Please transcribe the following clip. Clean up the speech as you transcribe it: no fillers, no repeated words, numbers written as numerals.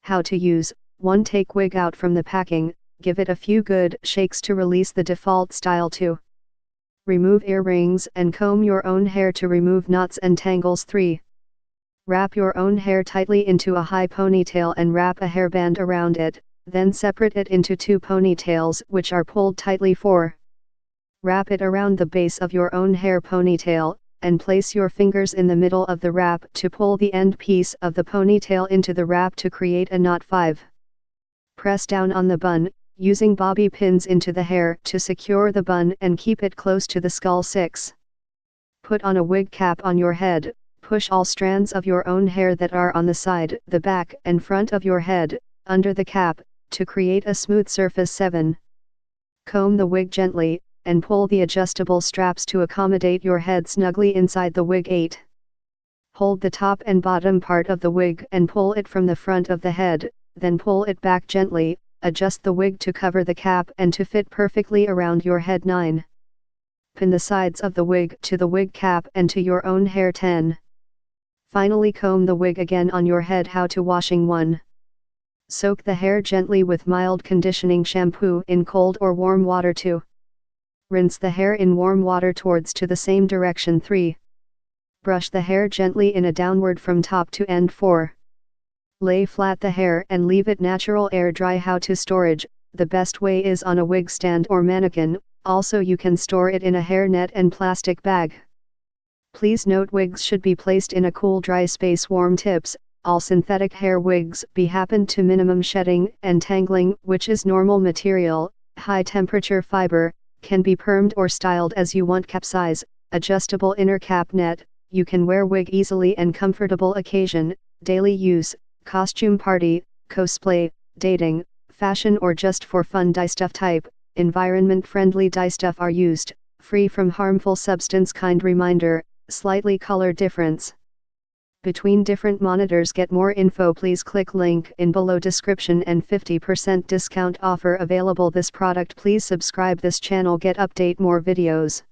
How to use: 1. Take wig out from the packing, give it a few good shakes to release the default style. 2. Remove earrings and comb your own hair to remove knots and tangles. 3. Wrap your own hair tightly into a high ponytail and wrap a hairband around it, then separate it into 2 ponytails which are pulled tightly. 4. Wrap it around the base of your own hair ponytail, and place your fingers in the middle of the wrap to pull the end piece of the ponytail into the wrap to create a knot. 5. Press down on the bun, using bobby pins into the hair to secure the bun and keep it close to the skull. 6. Put on a wig cap on your head, push all strands of your own hair that are on the side, the back and front of your head, under the cap, to create a smooth surface. 7. Comb the wig gently, and pull the adjustable straps to accommodate your head snugly inside the wig. 8. Hold the top and bottom part of the wig and pull it from the front of the head, then pull it back gently, adjust the wig to cover the cap and to fit perfectly around your head. 9. Pin the sides of the wig to the wig cap and to your own hair. 10. Finally comb the wig again on your head. How to washing: 1. Soak the hair gently with mild conditioning shampoo in cold or warm water. 2. Rinse the hair in warm water towards to the same direction. 3. Brush the hair gently in a downward from top to end. 4. Lay flat the hair and leave it natural air dry. How to storage: the best way is on a wig stand or mannequin, also you can store it in a hair net and plastic bag. Please note, wigs should be placed in a cool dry space. Warm tips: all synthetic hair wigs be happen to minimum shedding and tangling, which is normal material. High temperature fiber, can be permed or styled as you want. Cap size: adjustable inner cap net, you can wear wig easily and comfortable. Occasion: daily use, costume party, cosplay, dating, fashion or just for fun. Dyestuff Type: environment friendly dyestuff are used, free from harmful substance. Kind reminder: slightly color difference between different monitors. Get more info, please click link in below description and 50% discount offer available this product. Please subscribe this channel, get update more videos.